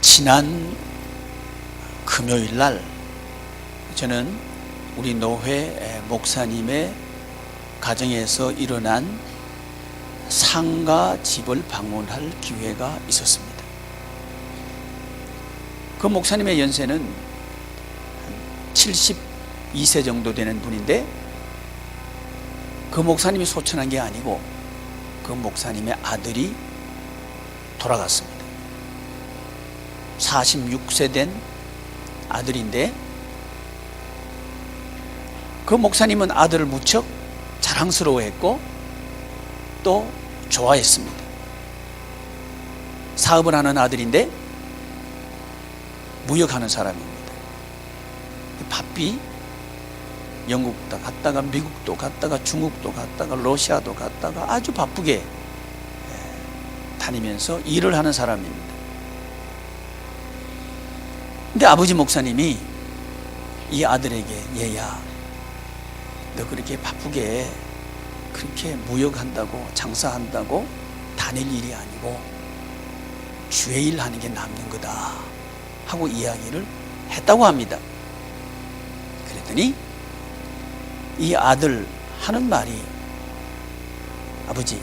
지난 금요일 날 저는 우리 노회 목사님의 가정에서 일어난 상가 집을 방문할 기회가 있었습니다. 그 목사님의 연세는 72세 정도 되는 분인데, 그 목사님이 소천한 게 아니고 그 목사님의 아들이 돌아갔습니다. 46세 된 아들인데, 그 목사님은 아들을 무척 자랑스러워했고 또 좋아했습니다. 사업을 하는 아들인데 무역하는 사람입니다. 바삐 영국도 갔다가 미국도 갔다가 중국도 갔다가 러시아도 갔다가 아주 바쁘게 다니면서 일을 하는 사람입니다. 근데 아버지 목사님이 이 아들에게, 얘야, 너 그렇게 바쁘게 그렇게 무역한다고 장사한다고 다닐 일이 아니고 주의 일 하는 게 남는 거다 하고 이야기를 했다고 합니다. 그랬더니 이 아들 하는 말이, 아버지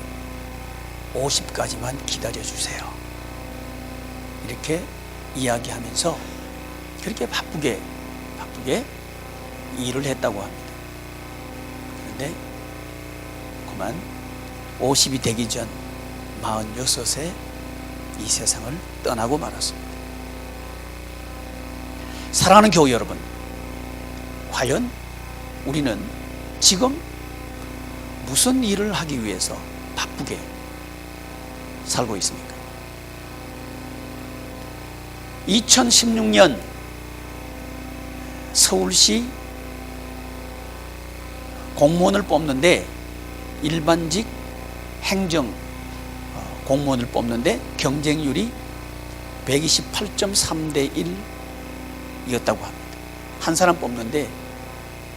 50까지만 기다려 주세요, 이렇게 이야기하면서 그렇게 바쁘게 일을 했다고 합니다. 그런데 그만 50이 되기 전 46에 이 세상을 떠나고 말았습니다. 사랑하는 교우 여러분, 과연 우리는 지금 무슨 일을 하기 위해서 바쁘게 살고 있습니까? 2016년 서울시 공무원을 뽑는데, 일반직 행정 공무원을 뽑는데 경쟁률이 128.3대 1이었다고 합니다. 한 사람 뽑는데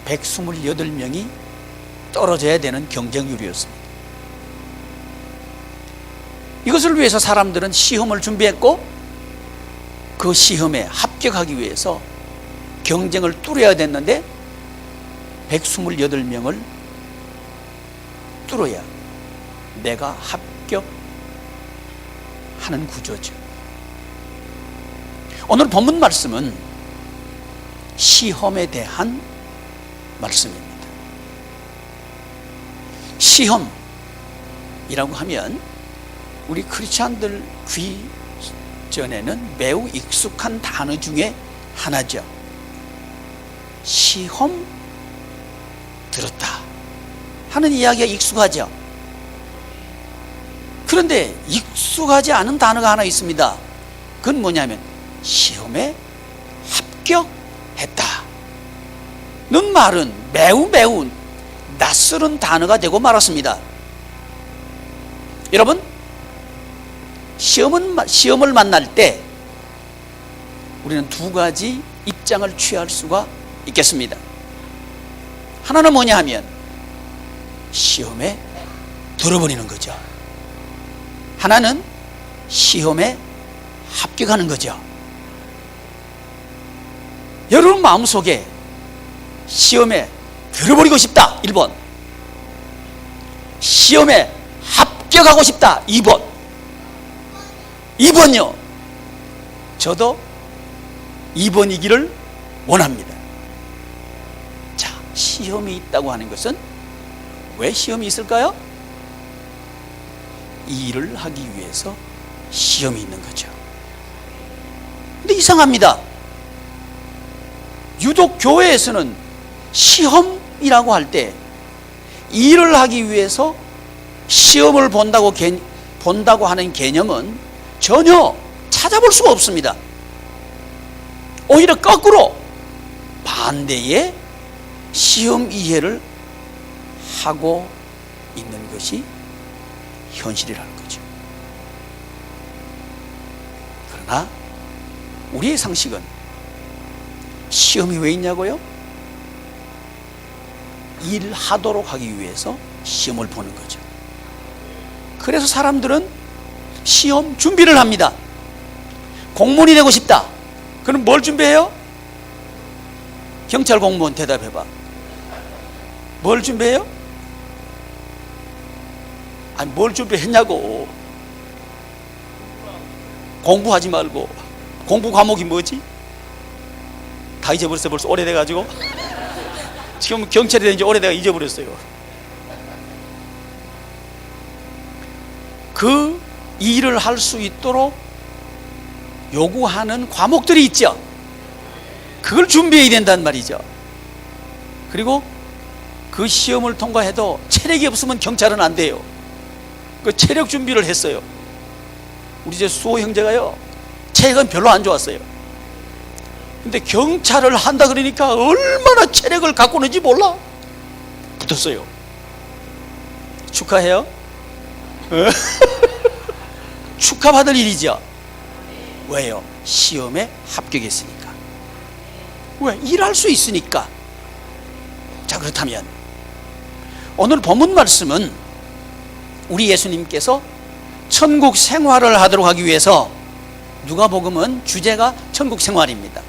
128명이 떨어져야 되는 경쟁률이었습니다. 이것을 위해서 사람들은 시험을 준비했고, 그 시험에 합격하기 위해서 경쟁을 뚫어야 됐는데 128명을 뚫어야 내가 합격하는 구조죠. 오늘 본문 말씀은 시험에 대한 말씀입니다. 시험이라고 하면 우리 크리스찬들 귀 전에는 매우 익숙한 단어 중에 하나죠. 시험 들었다 하는 이야기가 익숙하죠. 그런데 익숙하지 않은 단어가 하나 있습니다. 그건 뭐냐면 시험에 합격했다 는 말은 매우 낯설은 단어가 되고 말았습니다. 여러분, 시험을 만날 때 우리는 두 가지 입장을 취할 수가 있겠습니다. 하나는 뭐냐 하면 시험에 들어버리는 거죠. 하나는 시험에 합격하는 거죠. 여러분 마음속에 시험에 들어버리고 싶다 1번, 시험에 합격하고 싶다 2번요. 저도 2번이기를 원합니다. 자, 시험이 있다고 하는 것은 왜 시험이 있을까요? 이 일을 하기 위해서 시험이 있는 거죠. 근데 이상합니다. 유독 교회에서는 시험이라고 할 때 일을 하기 위해서 시험을 본다고 하는 개념은 전혀 찾아볼 수가 없습니다. 오히려 거꾸로 반대의 시험 이해를 하고 있는 것이 현실이라는 거죠. 그러나 우리의 상식은 시험이 왜 있냐고요? 일하도록 하기 위해서 시험을 보는 거죠. 그래서 사람들은 시험 준비를 합니다. 공무원이 되고 싶다. 그럼 뭘 준비해요? 경찰 공무원 대답해봐. 뭘 준비해요? 아니, 뭘 준비했냐고. 공부하지 말고. 공부 과목이 뭐지? 다 잊어버렸어요. 벌써 오래돼가지고. 지금 경찰이 된 지 오래돼가 잊어버렸어요. 그 일을 할 수 있도록 요구하는 과목들이 있죠. 그걸 준비해야 된단 말이죠. 그리고 그 시험을 통과해도 체력이 없으면 경찰은 안 돼요. 그 체력 준비를 했어요. 우리 제 수호 형제가요, 체력은 별로 안 좋았어요. 근데 경찰을 한다 그러니까 얼마나 체력을 갖고 있는지 몰라. 붙었어요. 축하해요. 축하받을 일이죠. 왜요? 시험에 합격했으니까. 왜? 일할 수 있으니까. 자, 그렇다면 오늘 본문 말씀은 우리 예수님께서 천국 생활을 하도록 하기 위해서, 누가복음은 주제가 천국 생활입니다.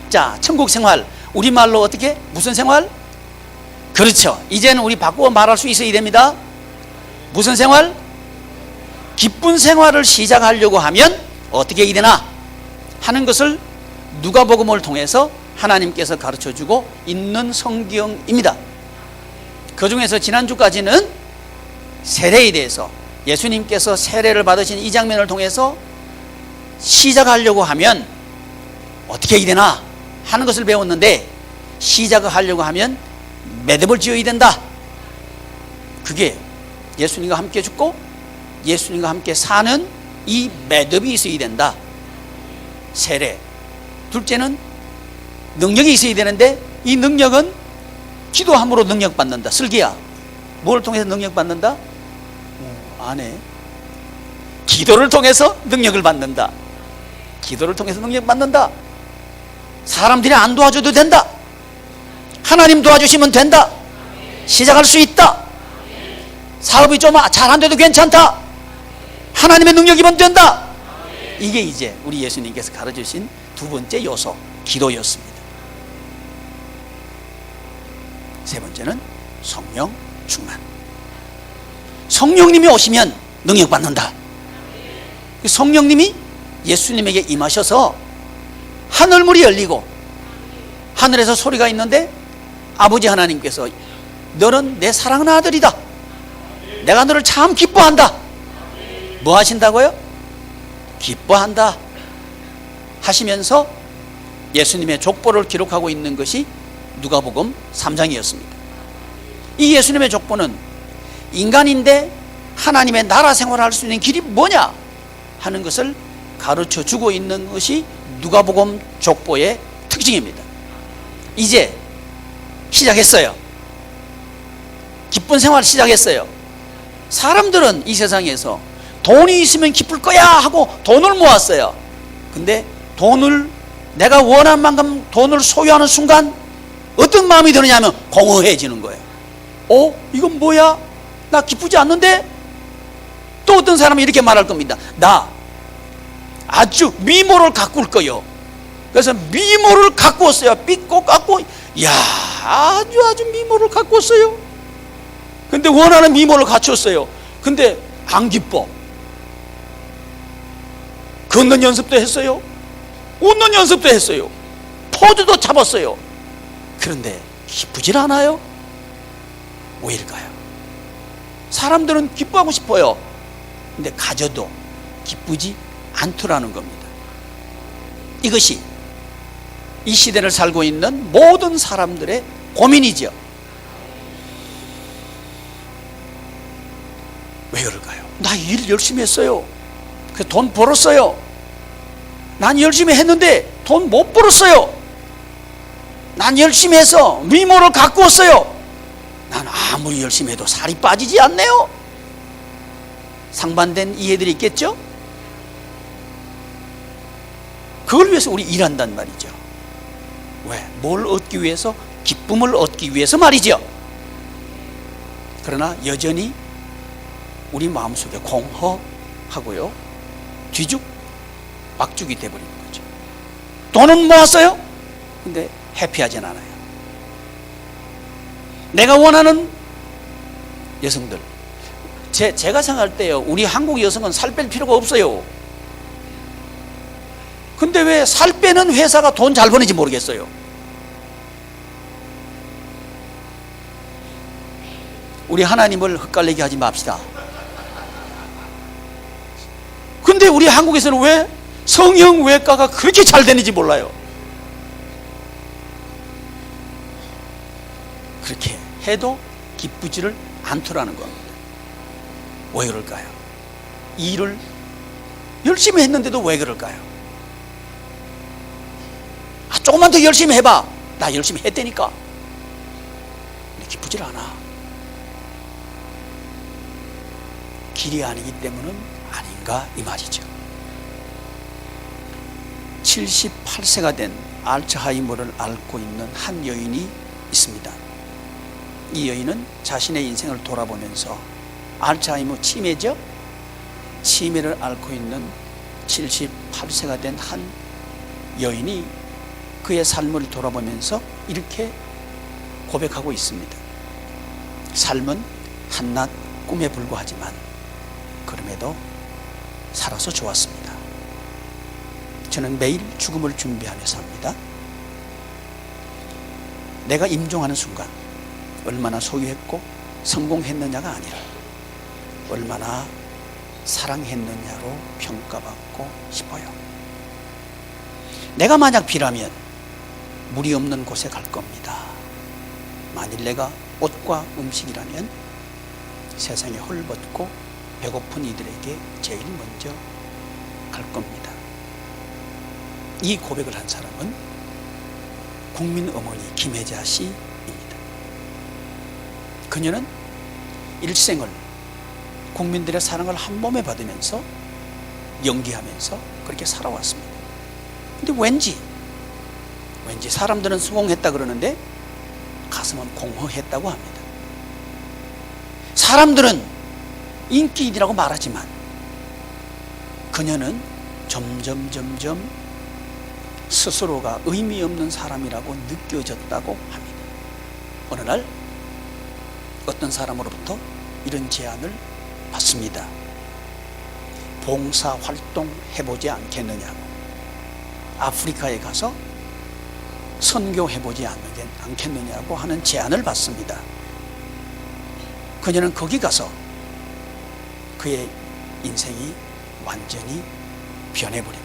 자, 천국 생활, 우리말로 어떻게? 무슨 생활? 그렇죠. 이제는 우리 바꾸어 말할 수 있어야 됩니다. 무슨 생활? 기쁜 생활을 시작하려고 하면 어떻게 해야 되나 하는 것을 누가복음을 통해서 하나님께서 가르쳐주고 있는 성경입니다. 그 중에서 지난주까지는 세례에 대해서, 예수님께서 세례를 받으신 이 장면을 통해서 시작하려고 하면 어떻게 해야 되나 하는 것을 배웠는데, 시작을 하려고 하면 매듭을 지어야 된다. 그게 예수님과 함께 죽고 예수님과 함께 사는 이 매듭이 있어야 된다. 세례. 둘째는 능력이 있어야 되는데, 이 능력은 기도함으로 능력받는다. 슬기야, 뭘 통해서 능력받는다? 안 해. 기도를 통해서 능력을 받는다. 기도를 통해서 능력받는다. 사람들이 안 도와줘도 된다. 하나님 도와주시면 된다. 시작할 수 있다. 사업이 좀 잘 안 돼도 괜찮다. 하나님의 능력이면 된다. 이게 이제 우리 예수님께서 가르쳐주신 두 번째 요소, 기도였습니다. 세 번째는 성령 충만. 성령님이 오시면 능력받는다. 성령님이 예수님에게 임하셔서 하늘문이 열리고, 하늘에서 소리가 있는데 아버지 하나님께서 너는 내 사랑하는 아들이다. 내가 너를 참 기뻐한다. 뭐 하신다고요? 기뻐한다 하시면서 예수님의 족보를 기록하고 있는 것이 누가복음 3장이었습니다. 이 예수님의 족보는 인간인데 하나님의 나라 생활을 할 수 있는 길이 뭐냐 하는 것을 가르쳐 주고 있는 것이 누가복음 족보의 특징입니다. 이제 시작했어요. 기쁜 생활 시작했어요. 사람들은 이 세상에서 돈이 있으면 기쁠 거야 하고 돈을 모았어요. 근데 돈을, 내가 원하는 만큼 돈을 소유하는 순간 어떤 마음이 드느냐 하면 공허해지는 거예요. 이건 뭐야? 나 기쁘지 않는데? 또 어떤 사람이 이렇게 말할 겁니다. 나 아주 미모를 가꿀 거요. 그래서 미모를 가꾸었어요. 삐꼭 깎고, 야, 아주 미모를 가꾸었어요. 근데 원하는 미모를 갖췄어요. 근데 안 기뻐. 걷는 연습도 했어요. 웃는 연습도 했어요. 포즈도 잡았어요. 그런데 기쁘질 않아요. 왜일까요? 사람들은 기뻐하고 싶어요. 근데 가져도 기쁘지 않더라는 겁니다. 이것이 이 시대를 살고 있는 모든 사람들의 고민이죠. 왜 그럴까요? 나 일 열심히 했어요. 그래서 돈 벌었어요. 난 열심히 했는데 돈 못 벌었어요. 난 열심히 해서 미모를 가꾸었어요. 난 아무리 열심히 해도 살이 빠지지 않네요. 상반된 이해들이 있겠죠? 그걸 위해서 우리 일한단 말이죠. 왜? 뭘 얻기 위해서? 기쁨을 얻기 위해서 말이죠. 그러나 여전히 우리 마음속에 공허하고요, 막죽이 돼버리는 거죠. 돈은 모았어요. 근데 해피하진 않아요. 내가 원하는 여성들, 제가 생각할 때요, 우리 한국 여성은 살 뺄 필요가 없어요. 근데 왜 살 빼는 회사가 돈 잘 버는지 모르겠어요. 우리 하나님을 헛갈리게 하지 맙시다. 근데 우리 한국에서는 왜 성형외과가 그렇게 잘 되는지 몰라요. 그렇게 해도 기쁘지를 않더라는 겁니다. 왜 그럴까요? 일을 열심히 했는데도 왜 그럴까요? 조금만 더 열심히 해봐. 나 열심히 했다니까. 근데 기쁘질 않아. 길이 아니기 때문은 아닌가 이 말이죠. 78세가 된 알츠하이머를 앓고 있는 한 여인이 있습니다. 이 여인은 자신의 인생을 돌아보면서 알츠하이머 치매죠? 치매를 앓고 있는 78세가 된 한 여인이 그의 삶을 돌아보면서 이렇게 고백하고 있습니다. 삶은 한낱 꿈에 불과하지만 그럼에도 살아서 좋았습니다. 저는 매일 죽음을 준비하며 삽니다. 내가 임종하는 순간 얼마나 소유했고 성공했느냐가 아니라 얼마나 사랑했느냐로 평가받고 싶어요. 내가 만약 비라면 물이 없는 곳에 갈 겁니다. 만일 내가 옷과 음식이라면 세상에 헐벗고 배고픈 이들에게 제일 먼저 갈 겁니다. 이 고백을 한 사람은 국민 어머니 김혜자 씨입니다. 그녀는 일생을 국민들의 사랑을 한 몸에 받으면서 연기하면서 그렇게 살아왔습니다. 근데 왠지 사람들은 수긍했다 그러는데 가슴은 공허했다고 합니다. 사람들은 인기인이라고 말하지만 그녀는 점점 스스로가 의미 없는 사람이라고 느껴졌다고 합니다. 어느 날 어떤 사람으로부터 이런 제안을 받습니다. 봉사활동 해보지 않겠느냐고. 아프리카에 가서 선교해보지 않겠느냐고 하는 제안을 받습니다. 그녀는 거기 가서 그의 인생이 완전히 변해버립니다.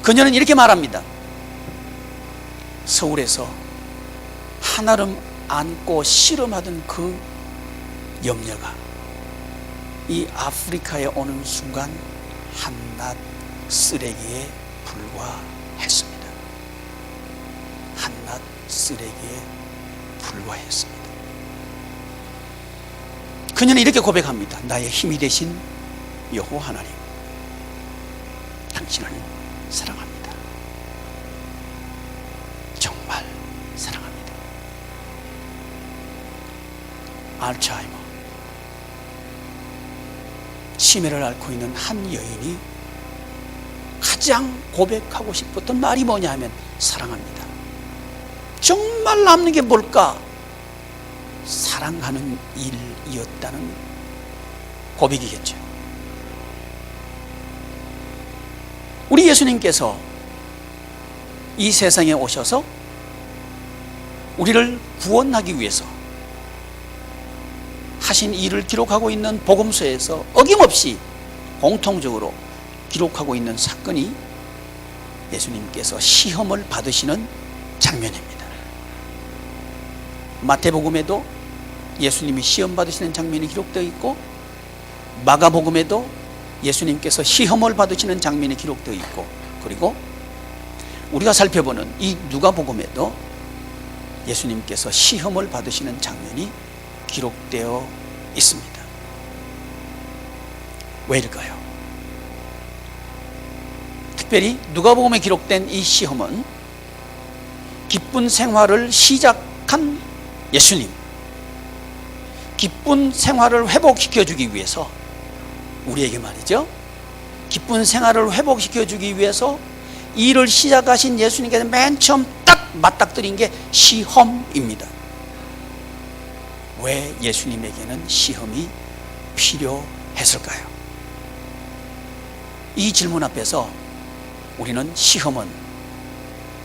그녀는 이렇게 말합니다. 서울에서 한아름 안고 씨름하던 그 염려가 이 아프리카에 오는 순간 한낱 쓰레기에 불과했습니다. 한낱 쓰레기에 불과했습니다. 그녀는 이렇게 고백합니다. 나의 힘이 되신 여호와 하나님, 당신을 사랑합니다. 정말 사랑합니다. 알츠하이머, 치매를 앓고 있는 한 여인이 가장 고백하고 싶었던 말이 뭐냐 하면 사랑합니다. 정말 남는 게 뭘까? 사랑하는 일이었다는 고백이겠죠. 우리 예수님께서 이 세상에 오셔서 우리를 구원하기 위해서 하신 일을 기록하고 있는 복음서에서 어김없이 공통적으로 기록하고 있는 사건이 예수님께서 시험을 받으시는 장면입니다. 마태복음에도 예수님이 시험 받으시는 장면이 기록되어 있고, 마가복음에도 예수님께서 시험을 받으시는 장면이 기록되어 있고, 그리고 우리가 살펴보는 이 누가복음에도 예수님께서 시험을 받으시는 장면이 기록되어 있습니다. 왜일까요? 특별히 누가복음에 기록된 이 시험은 기쁜 생활을 시작한 예수님, 기쁜 생활을 회복시켜주기 위해서 우리에게 말이죠, 기쁜 생활을 회복시켜 주기 위해서 일을 시작하신 예수님께서 맨 처음 딱 맞닥뜨린 게 시험입니다. 왜 예수님에게는 시험이 필요했을까요? 이 질문 앞에서 우리는 시험은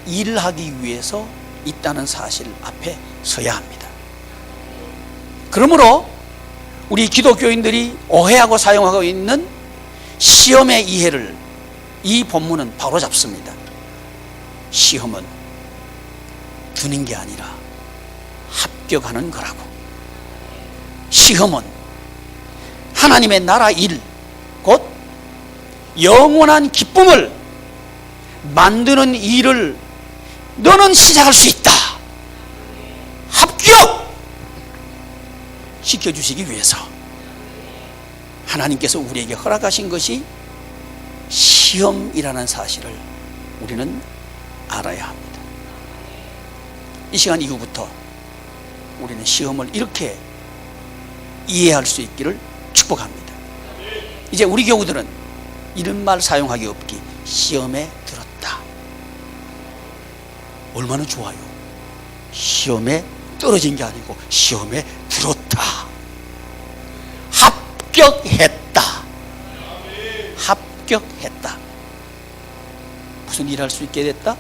일하기 위해서 있다는 사실 앞에 서야 합니다. 그러므로 우리 기독교인들이 오해하고 사용하고 있는 시험의 이해를 이 본문은 바로 잡습니다. 시험은 두는 게 아니라 합격하는 거라고. 시험은 하나님의 나라 일, 곧 영원한 기쁨을 만드는 일을 너는 시작할 수 있다. 합격! 시켜주시기 위해서 하나님께서 우리에게 허락하신 것이 시험이라는 사실을 우리는 알아야 합니다. 이 시간 이후부터 우리는 시험을 이렇게 이해할 수 있기를 축복합니다. 이제 우리 경우들은 이런 말 사용하기 없기. 시험에 들었다. 얼마나 좋아요. 시험에 떨어진 게 아니고 시험에 들었다. 합격했다. 합격했다. 무슨 일을 할 수 있게 됐다?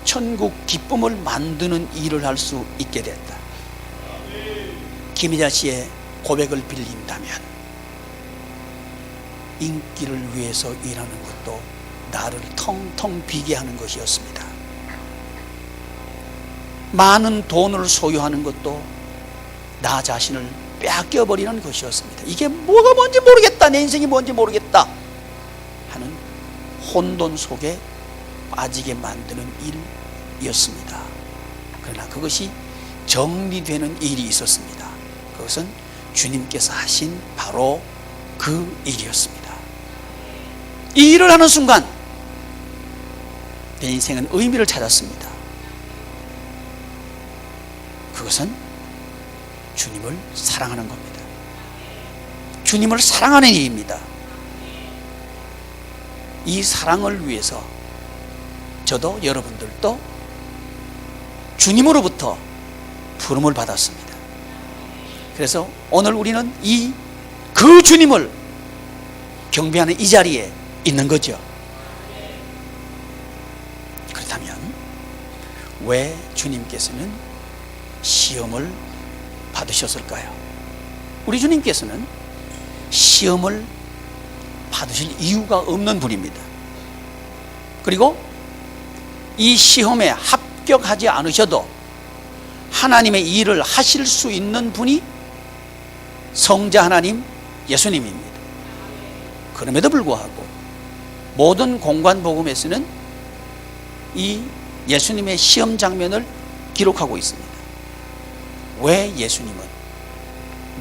천국 기쁨을 만드는 일을 할 수 있게 됐다. 김희자 씨의 고백을 빌린다면 인기를 위해서 일하는 것도 나를 텅텅 비게 하는 것이었습니다. 많은 돈을 소유하는 것도 나 자신을 빼앗겨버리는 것이었습니다. 이게 뭐가 뭔지 모르겠다, 내 인생이 뭔지 모르겠다 하는 혼돈 속에 빠지게 만드는 일이었습니다. 그러나 그것이 정리되는 일이 있었습니다. 그것은 주님께서 하신 바로 그 일이었습니다. 이 일을 하는 순간 내 인생은 의미를 찾았습니다. 그것은 주님을 사랑하는 겁니다. 주님을 사랑하는 일입니다. 이 사랑을 위해서 저도 여러분들도 주님으로부터 부름을 받았습니다. 그래서 오늘 우리는 그 주님을 경배하는 이 자리에 있는 거죠. 그렇다면 왜 주님께서는 시험을 받으셨을까요? 우리 주님께서는 시험을 받으실 이유가 없는 분입니다. 그리고 이 시험에 합격하지 않으셔도 하나님의 일을 하실 수 있는 분이 성자 하나님 예수님입니다. 그럼에도 불구하고 모든 공관복음에서는 이 예수님의 시험 장면을 기록하고 있습니다. 왜 예수님은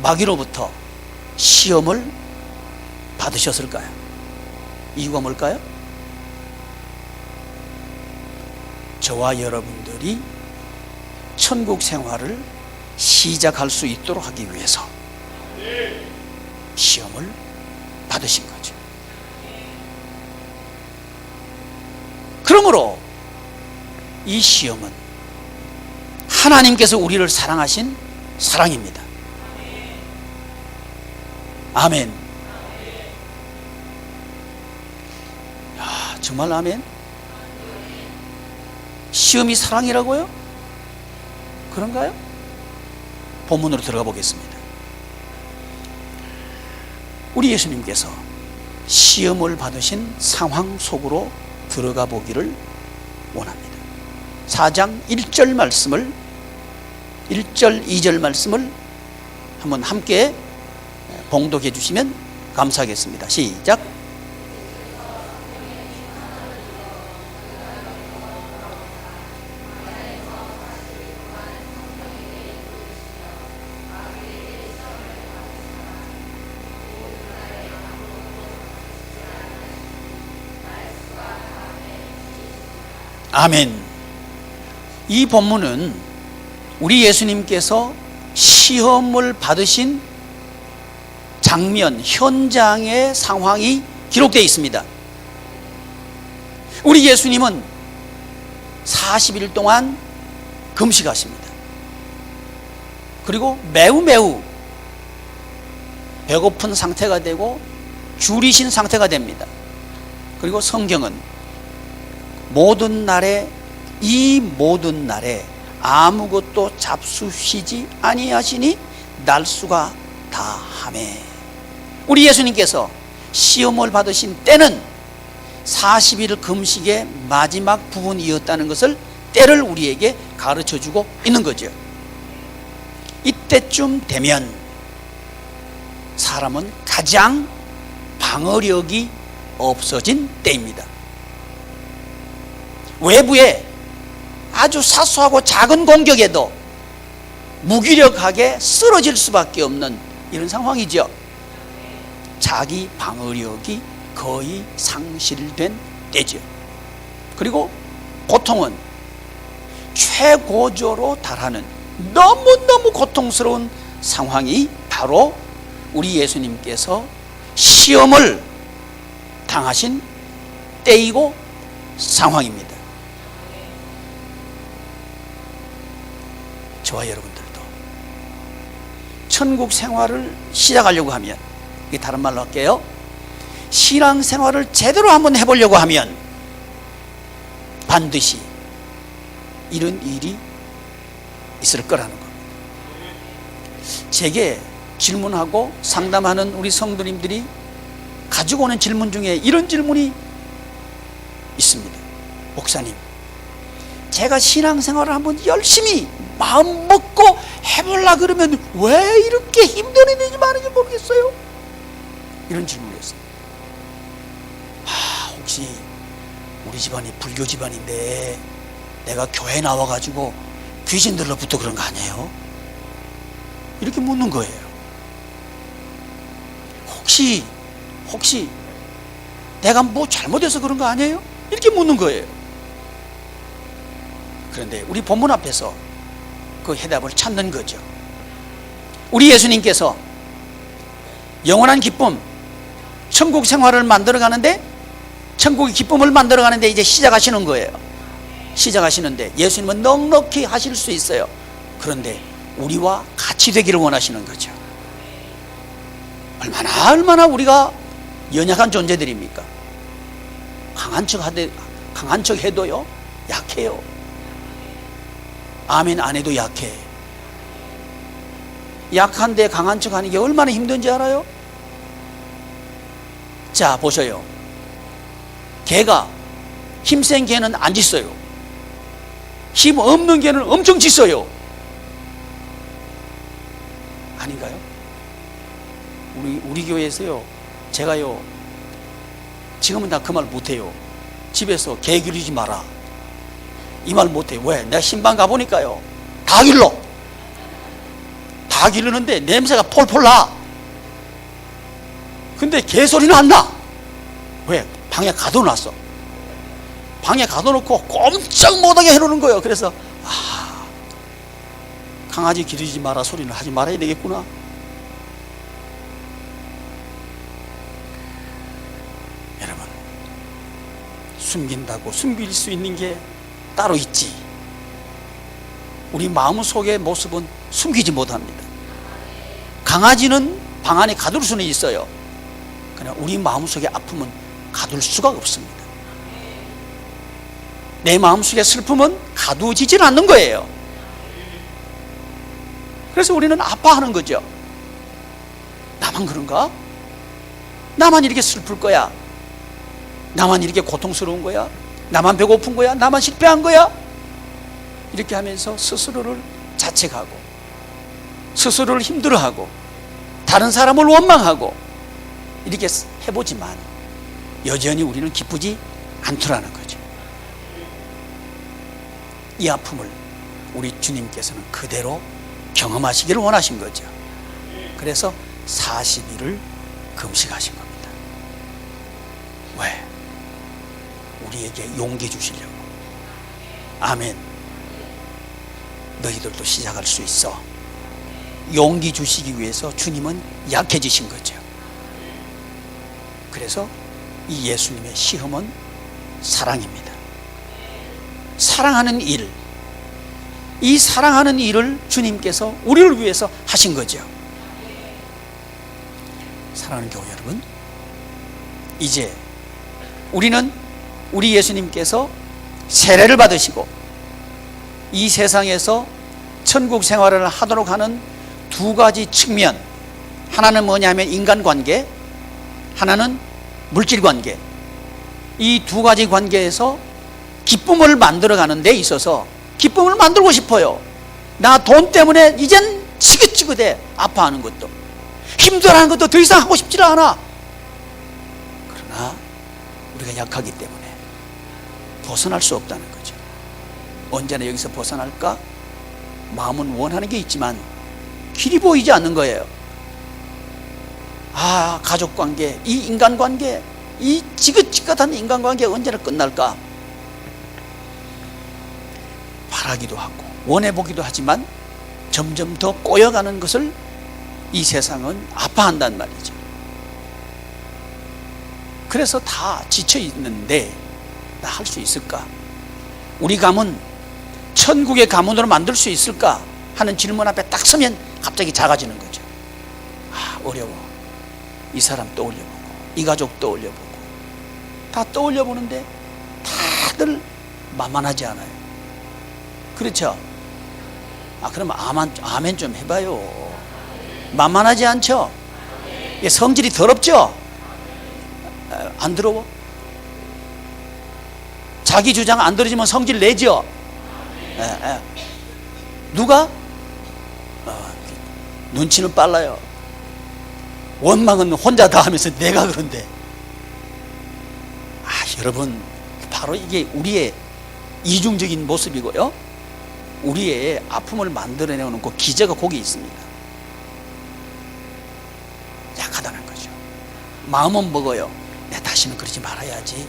마귀로부터 시험을 받으셨을까요? 이유가 뭘까요? 저와 여러분들이 천국 생활을 시작할 수 있도록 하기 위해서 시험을 받으신 거죠. 그러므로 이 시험은 하나님께서 우리를 사랑하신 사랑입니다. 아멘. 야, 정말 아멘. 시험이 사랑이라고요? 그런가요? 본문으로 들어가 보겠습니다. 우리 예수님께서 시험을 받으신 상황 속으로 들어가 보기를 원합니다. 4장 1절 말씀을 1절 2절 말씀을 한번 함께 봉독해 주시면 감사하겠습니다. 시작. 아멘. 이 본문은 우리 예수님께서 시험을 받으신 장면, 현장의 상황이 기록되어 있습니다. 우리 예수님은 40일 동안 금식하십니다. 그리고 매우 배고픈 상태가 되고 줄이신 상태가 됩니다. 그리고 성경은 이 모든 날에 아무것도 잡수시지 아니하시니 날수가 다하매. 우리 예수님께서 시험을 받으신 때는 40일 금식의 마지막 부분이었다는 것을 때를 우리에게 가르쳐주고 있는 거죠. 이때쯤 되면 사람은 가장 방어력이 없어진 때입니다. 외부에 아주 사소하고 작은 공격에도 무기력하게 쓰러질 수밖에 없는 이런 상황이죠. 자기 방어력이 거의 상실된 때죠. 그리고 고통은 최고조로 달하는 너무너무 고통스러운 상황이 바로 우리 예수님께서 시험을 당하신 때이고 상황입니다. 저와 여러분들도 천국 생활을 시작하려고 하면, 이게 다른 말로 할게요, 신앙 생활을 제대로 한번 해보려고 하면 반드시 이런 일이 있을 거라는 겁니다. 제게 질문하고 상담하는 우리 성도님들이 가지고 오는 질문 중에 이런 질문이 있습니다. 목사님, 제가 신앙생활을 한번 열심히 마음 먹고 해보려고 그러면 왜 이렇게 힘든 일이 많은지 모르겠어요. 이런 질문이었습니다. 혹시 우리 집안이 불교 집안인데 내가 교회 나와가지고 귀신들로부터 그런 거 아니에요? 이렇게 묻는 거예요. 혹시 내가 뭐 잘못해서 그런 거 아니에요? 이렇게 묻는 거예요. 그런데 우리 본문 앞에서 그 해답을 찾는 거죠. 우리 예수님께서 영원한 기쁨, 천국 생활을 만들어가는데, 천국의 기쁨을 만들어가는데 이제 시작하시는 거예요. 시작하시는데 예수님은 넉넉히 하실 수 있어요. 그런데 우리와 같이 되기를 원하시는 거죠. 얼마나 우리가 연약한 존재들입니까? 강한 척 해도요 약해요. 아멘 안 해도 약해. 약한데 강한 척 하는 게 얼마나 힘든지 알아요? 자, 보셔요. 개가, 힘센 개는 안 짖어요. 힘 없는 개는 엄청 짖어요. 아닌가요? 우리 교회에서요, 제가요, 지금은 다 그 말 못해요. 집에서 개 기르지 마라, 이 말 못해요. 왜? 내가 신방 가보니까요, 다 기르는데 냄새가 폴폴 나. 근데 개 소리는 안 나. 왜? 방에 가둬놨어. 방에 가둬놓고 꼼짝 못하게 해놓는 거예요. 그래서 강아지 기르지 마라 소리는 하지 말아야 되겠구나. 여러분, 숨긴다고 숨길 수 있는 게 따로 있지, 우리 마음속의 모습은 숨기지 못합니다. 강아지는 방 안에 가둘 수는 있어요. 그러나 우리 마음속의 아픔은 가둘 수가 없습니다. 내 마음속의 슬픔은 가두어지질 않는 거예요. 그래서 우리는 아파하는 거죠. 나만 그런가? 나만 이렇게 슬플 거야? 나만 이렇게 고통스러운 거야? 나만 배고픈 거야? 나만 실패한 거야? 이렇게 하면서 스스로를 자책하고, 스스로를 힘들어하고, 다른 사람을 원망하고 이렇게 해보지만 여전히 우리는 기쁘지 않더라는 거죠. 이 아픔을 우리 주님께서는 그대로 경험하시기를 원하신 거죠. 그래서 40일을 금식하신 겁니다. 왜? 우리에게 용기 주시려고. 아멘. 너희들도 시작할 수 있어. 용기 주시기 위해서 주님은 약해지신 거죠. 그래서 이 예수님의 시험은 사랑입니다. 사랑하는 일, 이 사랑하는 일을 주님께서 우리를 위해서 하신 거죠. 사랑하는 교회 여러분, 이제 우리는 우리 예수님께서 세례를 받으시고 이 세상에서 천국 생활을 하도록 하는 두 가지 측면, 하나는 뭐냐면 인간관계, 하나는 물질관계, 이 두 가지 관계에서 기쁨을 만들어가는 데 있어서 기쁨을 만들고 싶어요. 나 돈 때문에 이젠 지긋지긋해. 아파하는 것도, 힘들어하는 것도 더 이상 하고 싶지 않아. 그러나 우리가 약하기 때문에 벗어날 수 없다는 거죠. 언제나 여기서 벗어날까? 마음은 원하는 게 있지만 길이 보이지 않는 거예요. 아, 가족관계, 이 인간관계, 이 지긋지긋한 인간관계가 언제나 끝날까? 바라기도 하고 원해보기도 하지만 점점 더 꼬여가는 것을 이 세상은 아파한단 말이죠. 그래서 다 지쳐 있는데 나 할 수 있을까? 우리 가문 천국의 가문으로 만들 수 있을까? 하는 질문 앞에 딱 서면 갑자기 작아지는 거죠. 아, 어려워. 이 사람 떠올려보고 이 가족 떠올려보고 다 떠올려보는데 다들 만만하지 않아요. 그렇죠? 아, 그러면 아멘 좀 해봐요. 만만하지 않죠? 성질이 더럽죠? 안 더러워? 자기 주장 안 들어지면 성질 내죠? 누가? 눈치는 빨라요. 원망은 혼자 다 하면서 내가 그런데. 아, 여러분, 바로 이게 우리의 이중적인 모습이고요, 우리의 아픔을 만들어내는 그 기저가 거기 있습니다. 약하다는 거죠. 마음은 먹어요. 내가 다시는 그러지 말아야지.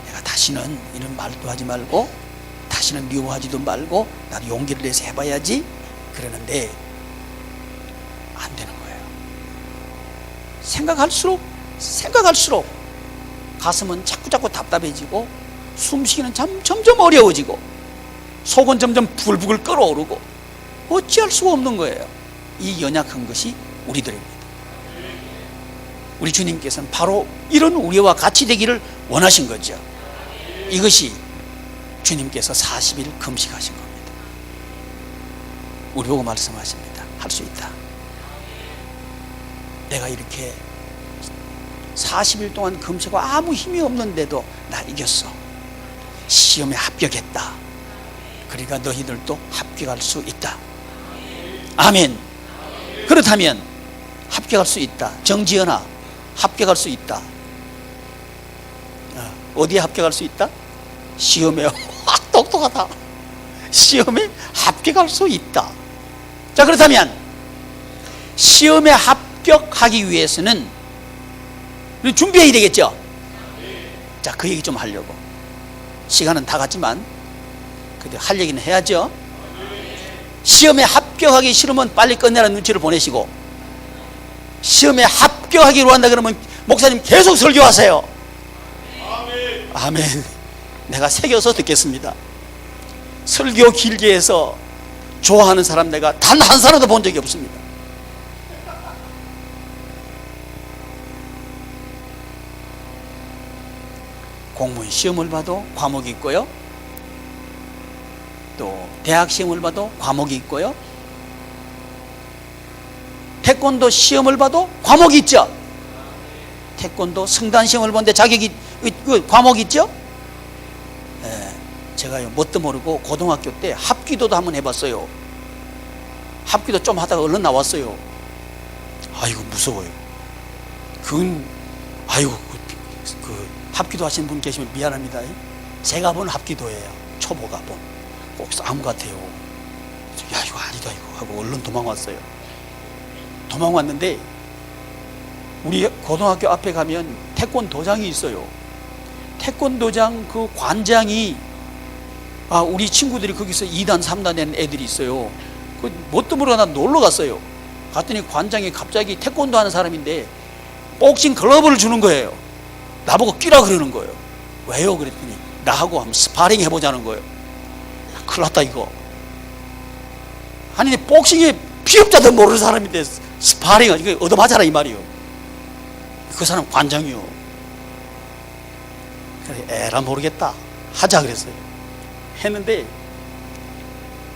내가 다시는 이런 말도 하지 말고, 다시는 미워하지도 말고, 나도 용기를 내서 해봐야지. 그러는데 안 되는 거예요. 생각할수록 가슴은 자꾸 답답해지고, 숨쉬기는 점점 어려워지고, 속은 점점 부글부글 끓어오르고, 어찌할 수가 없는 거예요. 이 연약한 것이 우리들입니다. 우리 주님께서는 바로 이런 우리와 같이 되기를 원하신 거죠. 이것이 주님께서 40일 금식하신 겁니다. 우리 보고 말씀하십니다. 할 수 있다. 내가 이렇게 40일 동안 금식하고 아무 힘이 없는데도 나 이겼어. 시험에 합격했다. 그러니까 너희들도 합격할 수 있다. 아멘. 그렇다면 합격할 수 있다. 정지연아, 합격할 수 있다. 어디에 합격할 수 있다? 시험에. 똑똑하다. 시험에 합격할 수 있다. 자, 그렇다면 시험에 합격하기 위해서는 준비해야 되겠죠? 자, 그 얘기 좀 하려고. 시간은 다 갔지만 근데 할 얘기는 해야죠. 시험에 합격하기 싫으면 빨리 끝내라는 눈치를 보내시고, 시험에 합격하기로 한다 그러면 목사님 계속 설교하세요. 아멘. 내가 새겨서 듣겠습니다. 설교 길게 해서 좋아하는 사람 내가 단 한 사람도 본 적이 없습니다. 공무원 시험을 봐도 과목이 있고요, 또 대학 시험을 봐도 과목이 있고요, 태권도 시험을 봐도 과목이 있죠. 태권도 성단 시험을 보는데 자격이 과목이 있죠. 제가요 뭣도 모르고 고등학교 때 합기도도 한번 해봤어요. 합기도 좀 하다가 얼른 나왔어요. 아이고 무서워요. 그건 아이고 그 합기도 하시는 분 계시면 미안합니다. 제가 본 합기도예요. 초보가 본 꼭 싸움 같아요. 야, 이거 아니다 이거 하고 얼른 도망왔어요. 도망왔는데 우리 고등학교 앞에 가면 태권도장이 있어요. 태권도장 그 관장이, 우리 친구들이 거기서 2단 3단 된 애들이 있어요. 그 뭣도 모르고 나 놀러 갔어요. 갔더니 관장이 갑자기 태권도 하는 사람인데 복싱 글러브를 주는 거예요. 나보고 끼라 그러는 거예요. 왜요? 그랬더니 나하고 한번 스파링 해보자는 거예요. 큰일 났다 이거. 아니 복싱에 피업자도 모르는 사람인데 스파링을 이거 얻어맞아라 이 말이요. 그 사람 관장이요. 그래 에라 모르겠다 하자 그랬어요. 했는데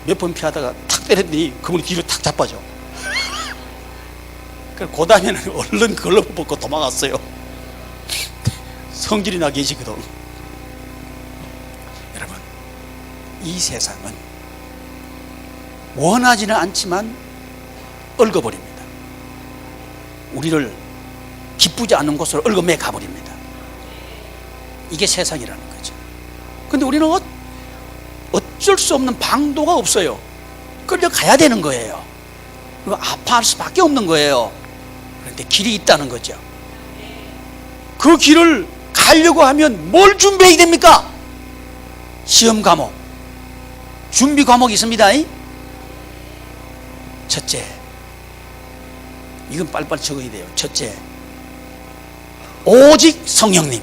몇 번 피하다가 탁 때렸더니 그분이 뒤로 탁 자빠져. 그래서 그 다음에는 얼른 글러브 벗고 도망갔어요. 성질이 나 계시거든. 여러분, 이 세상은 원하지는 않지만 얽어버립니다. 우리를 기쁘지 않는 곳으로 얽어매 가버립니다. 이게 세상이라는 거죠. 근데 우리는 어쩔 수 없는 방도가 없어요. 끌려가야 되는 거예요. 그리고 아파할 수밖에 없는 거예요. 그런데 길이 있다는 거죠. 그 길을 가려고 하면 뭘 준비해야 됩니까? 시험 과목, 준비 과목이 있습니다. 첫째, 이건 빨리빨리 적어야 돼요. 첫째, 오직 성령님.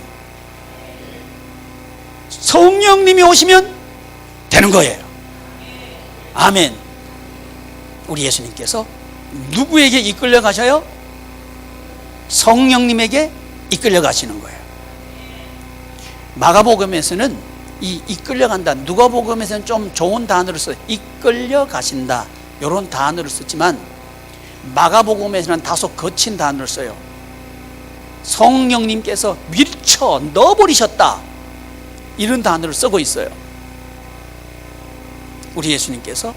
성령님이 오시면 되는 거예요. 아멘. 우리 예수님께서 누구에게 이끌려 가셔요? 성령님에게 이끌려 가시는 거예요. 마가복음에서는 이 이끌려 간다, 누가복음에서는 좀 좋은 단어를 써요. 이끌려 가신다 이런 단어를 썼지만 마가복음에서는 다소 거친 단어를 써요. 성령님께서 밀쳐 넣어버리셨다 이런 단어를 쓰고 있어요. 우리 예수님께서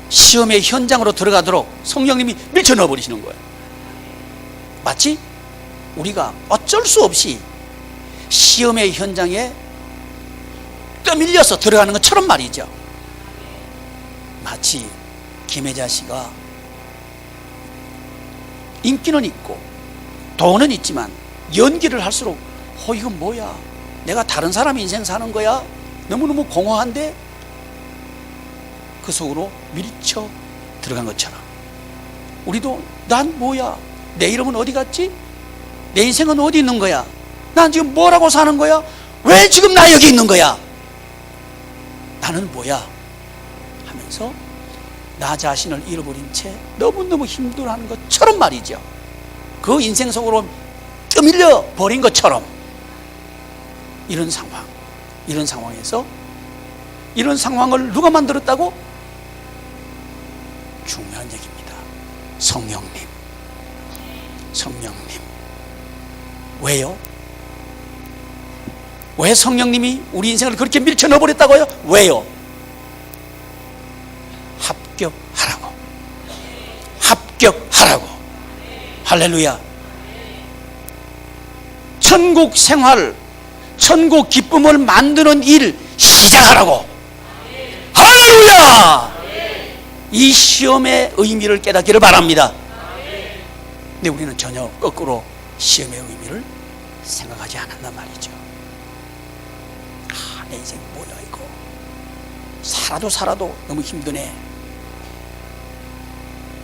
시험의 현장으로 들어가도록 성령님이 밀쳐 넣어버리시는 거예요. 마치 우리가 어쩔 수 없이 시험의 현장에 떠밀려서 들어가는 것처럼 말이죠. 마치 김혜자 씨가 인기는 있고 돈은 있지만 연기를 할수록 이건 뭐야, 내가 다른 사람 인생 사는 거야, 너무너무 공허한데, 그 속으로 밀쳐 들어간 것처럼 우리도 난 뭐야, 내 이름은 어디 갔지, 내 인생은 어디 있는 거야, 난 지금 뭐라고 사는 거야, 왜 지금 나 여기 있는 거야, 나는 뭐야 하면서 나 자신을 잃어버린 채 너무너무 힘들어하는 것처럼 말이죠. 그 인생 속으로 떠밀려 버린 것처럼 이런 상황에서 이런 상황을 누가 만들었다고? 중요한 얘기입니다. 성령님. 왜요? 왜 성령님이 우리 인생을 그렇게 밀쳐 넣어버렸다고요? 왜요? 합격하라고. 할렐루야. 천국 생활, 천국 기쁨을 만드는 일 시작하라고. 할렐루야. 이 시험의 의미를 깨닫기를 바랍니다. 근데 우리는 전혀 거꾸로 시험의 의미를 생각하지 않았단 말이죠. 내 인생 뭐야 이거, 살아도 너무 힘드네,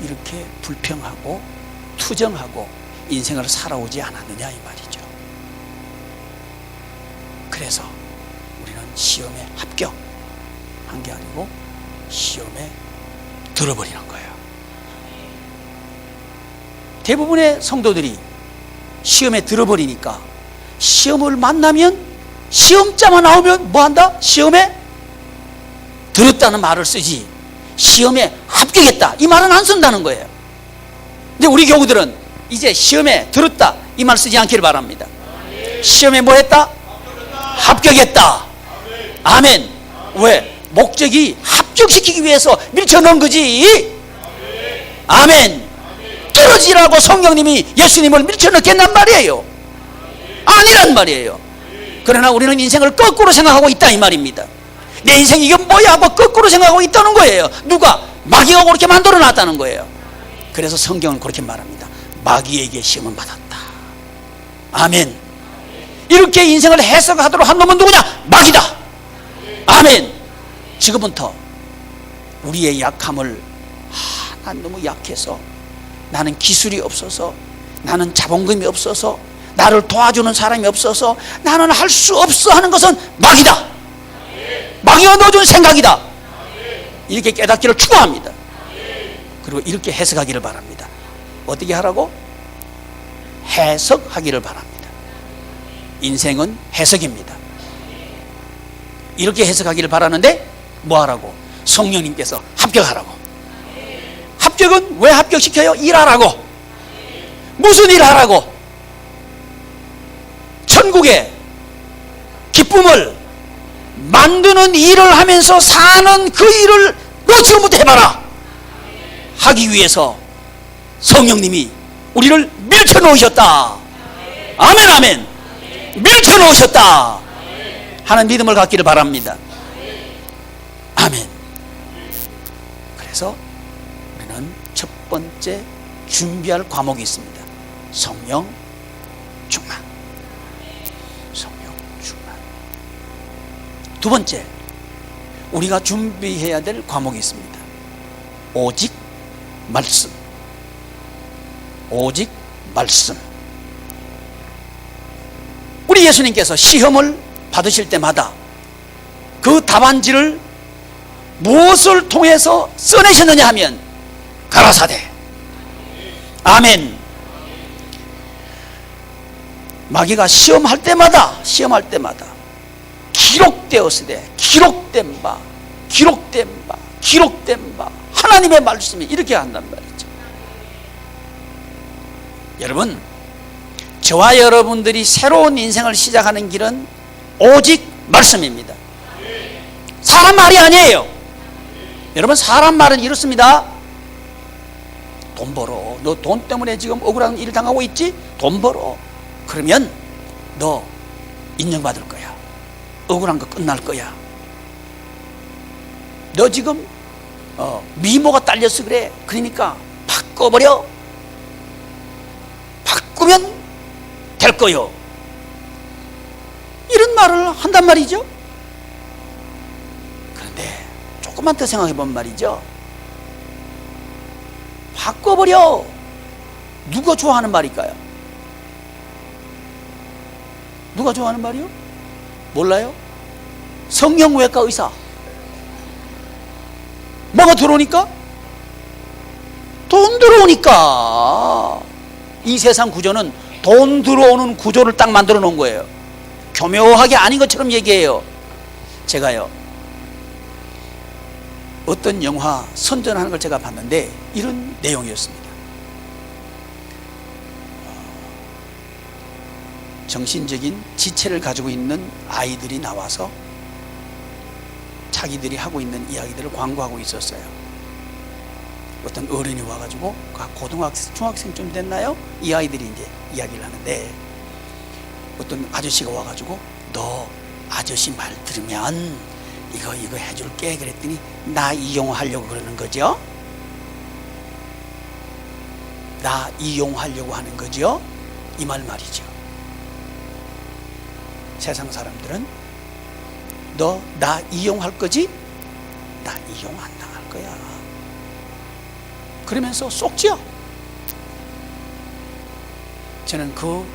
이렇게 불평하고 투정하고 인생을 살아오지 않았느냐 이 말이죠. 그래서 우리는 시험에 합격한 게 아니고 시험에 들어버리는 거예요. 대부분의 성도들이 시험에 들어버리니까 시험을 만나면, 시험자만 나오면 뭐한다? 시험에 들었다는 말을 쓰지 시험에 합격했다 이 말은 안 쓴다는 거예요. 근데 우리 교우들은 이제 시험에 들었다 이 말 쓰지 않기를 바랍니다. 시험에 뭐 했다? 합격했다. 아멘. 왜? 목적이 합격시키기 위해서 밀쳐넣은 거지. 아멘. 떨어지라고 성령님이 예수님을 밀쳐넣겠단 말이에요? 아니란 말이에요. 그러나 우리는 인생을 거꾸로 생각하고 있다 이 말입니다. 내 인생이 이게 뭐야 하고 거꾸로 생각하고 있다는 거예요. 누가? 마귀가 그렇게 만들어 놨다는 거예요. 그래서 성경은 그렇게 말합니다. 마귀에게 시험을 받았다. 아멘. 이렇게 인생을 해석하도록 한 놈은 누구냐? 마귀다. 아멘. 지금부터 우리의 약함을, 난 너무 약해서, 나는 기술이 없어서 나는 자본금이 없어서, 나를 도와주는 사람이 없어서 나는 할 수 없어 하는 것은 마귀다. 마귀가 넣어준 생각이다. 이렇게 깨닫기를 추구합니다. 그리고 이렇게 해석하기를 바랍니다. 어떻게 하라고? 해석하기를 바랍니다. 인생은 해석입니다. 이렇게 해석하기를 바라는데 뭐 하라고? 성령님께서 합격하라고. 합격은 왜 합격시켜요? 일하라고. 무슨 일 하라고? 천국의 기쁨을 만드는 일을 하면서 사는 그 일을 너 지금부터 해봐라 하기 위해서 성령님이 우리를 밀쳐놓으셨다. 아멘 아멘. 밀쳐놓으셨다 하는 믿음을 갖기를 바랍니다. 아멘. 그래서 우리는 첫 번째 준비할 과목이 있습니다. 성령 충만. 성령 충만. 두 번째, 우리가 준비해야 될 과목이 있습니다. 오직 말씀. 오직 말씀. 우리 예수님께서 시험을 받으실 때마다 그 답안지를 무엇을 통해서 써내셨느냐 하면 가라사대. 아멘. 마귀가 시험할 때마다 기록되었으되 기록된 바 하나님의 말씀이 이렇게 한단 말이죠. 여러분, 저와 여러분들이 새로운 인생을 시작하는 길은 오직 말씀입니다. 사람 말이 아니에요. 여러분, 사람 말은 이렇습니다. 돈 벌어. 너 돈 때문에 지금 억울한 일을 당하고 있지? 돈 벌어. 그러면 너 인정받을 거야. 억울한 거 끝날 거야. 너 지금 미모가 딸려서 그래. 그러니까 바꿔버려. 바꾸면 될 거요. 이런 말을 한단 말이죠. 그런데 조금만 더 생각해 보면 말이죠. 바꿔버려. 누가 좋아하는 말일까요? 누가 좋아하는 말이요? 몰라요? 성형외과 의사. 뭐가 들어오니까? 돈 들어오니까. 이 세상 구조는 돈 들어오는 구조를 딱 만들어 놓은 거예요. 교묘하게 아닌 것처럼 얘기해요. 제가요, 어떤 영화 선전하는 걸 제가 봤는데 이런 내용이었습니다. 정신적인 지체를 가지고 있는 아이들이 나와서 자기들이 하고 있는 이야기들을 광고하고 있었어요. 어떤 어른이 와가지고 고등학생, 중학생쯤 됐나요? 이 아이들이 이제 이야기를 하는데 어떤 아저씨가 와가지고 너 아저씨 말 들으면 이거 해줄게 그랬더니 나 이용하려고 그러는 거죠? 나 이용하려고 하는 거죠? 이 말이죠. 세상 사람들은 너 나 이용할 거지? 나 이용 안 당할 거야. 그러면서 속지요. 저는 그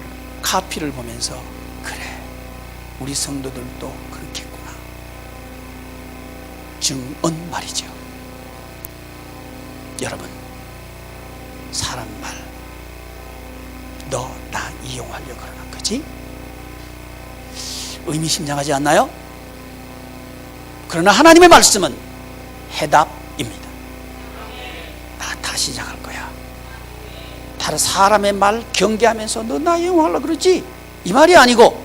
카피를 보면서 그래, 우리 성도들도 그렇겠구나. 증언 말이죠. 여러분, 사람 말, 너 나 이용하려고 그러는 거지? 의미심장하지 않나요? 그러나 하나님의 말씀은 해답입니다. 나 다시 시작할 거야. 다른 사람의 말 경계하면서 너 나 이용하려고 그러지? 이 말이 아니고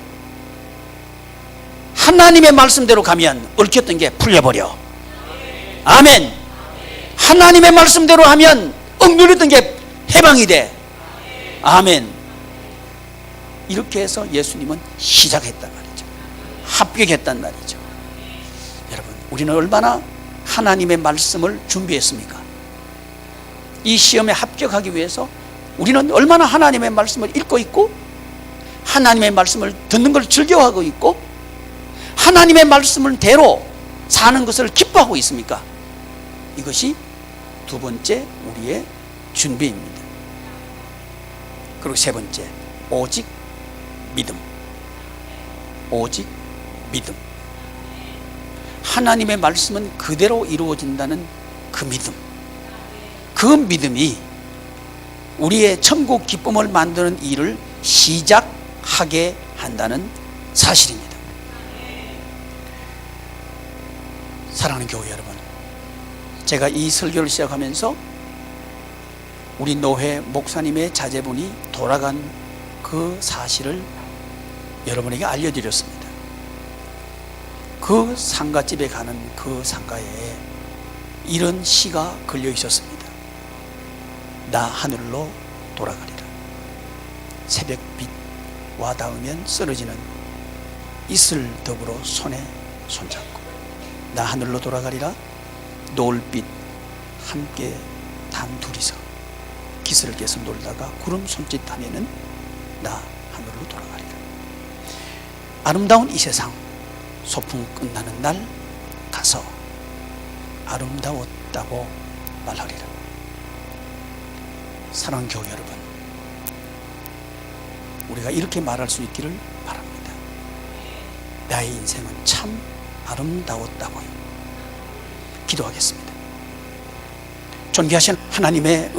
하나님의 말씀대로 가면 얽혔던 게 풀려버려. 아멘. 하나님의 말씀대로 하면 억눌렸던 게 해방이 돼. 아멘. 이렇게 해서 예수님은 시작했단 말이죠. 합격했단 말이죠. 여러분, 우리는 얼마나 하나님의 말씀을 준비했습니까? 이 시험에 합격하기 위해서 우리는 얼마나 하나님의 말씀을 읽고 있고 하나님의 말씀을 듣는 걸 즐겨하고 있고 하나님의 말씀을 대로 사는 것을 기뻐하고 있습니까? 이것이 두 번째 우리의 준비입니다. 그리고 세 번째, 오직 믿음. 오직 믿음. 하나님의 말씀은 그대로 이루어진다는 그 믿음. 그 믿음이 우리의 천국 기쁨을 만드는 일을 시작하게 한다는 사실입니다. 사랑하는 교회 여러분, 제가 이 설교를 시작하면서 우리 노회 목사님의 자제분이 돌아간 그 사실을 여러분에게 알려드렸습니다. 그 상가집에 가는 그 상가에 이런 시가 걸려 있었습니다. 나 하늘로 돌아가리라. 새벽빛 와 닿으면 쓰러지는 이슬 더불어 손에 손잡고, 나 하늘로 돌아가리라. 노을빛 함께 단둘이서 기슬을 깨서 놀다가 구름 손짓하면은 나 하늘로 돌아가리라. 아름다운 이 세상 소풍 끝나는 날 가서 아름다웠다고 말하리라. 사랑하는 교회 여러분, 우리가 이렇게 말할 수 있기를 바랍니다. 나의 인생은 참 아름다웠다고요. 기도하겠습니다. 존귀하신 하나님의